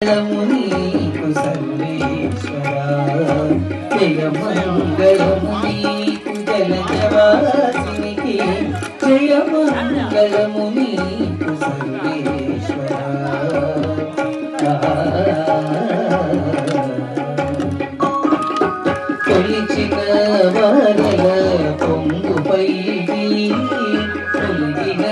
నీకు సర్వేశ్వరా జయ మంగళము నీకు జలజవాసినికి జయ మంగళము నీకు సర్వేశ్వరా కొలిచిన వారల పొంగుపై కొలిగిన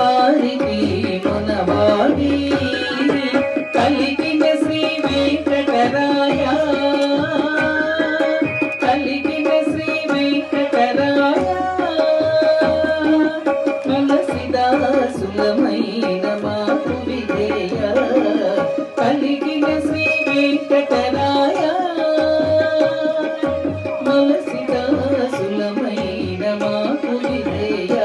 వారికి మనవాడి కలిగిన శ్రీ వెంకటరాయ కలిగిన శ్రీ వెంకటరాయ తులసిదాసులమైన మాకు విజయ కలిగిన శ్రీ వెంకటరాయ తులసిదాసులమైన మాకు విజయ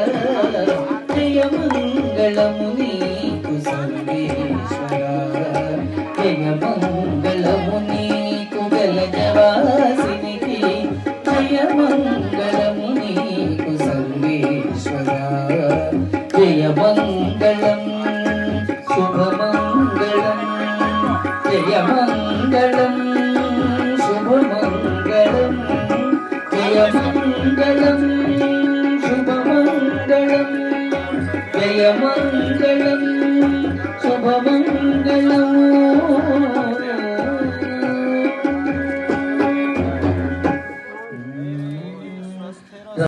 జయ మంగళము నీకు సర్వేశ్వరా జయ మంగళము నీకు జలజవాసినికి జయ మంగళము నీకు సర్వేశ్వరా జయ మంగళం శుభమంగళం జయ మంగళం శుభమంగళం జయ మంగళం శుభమంగళం జయ మంగళం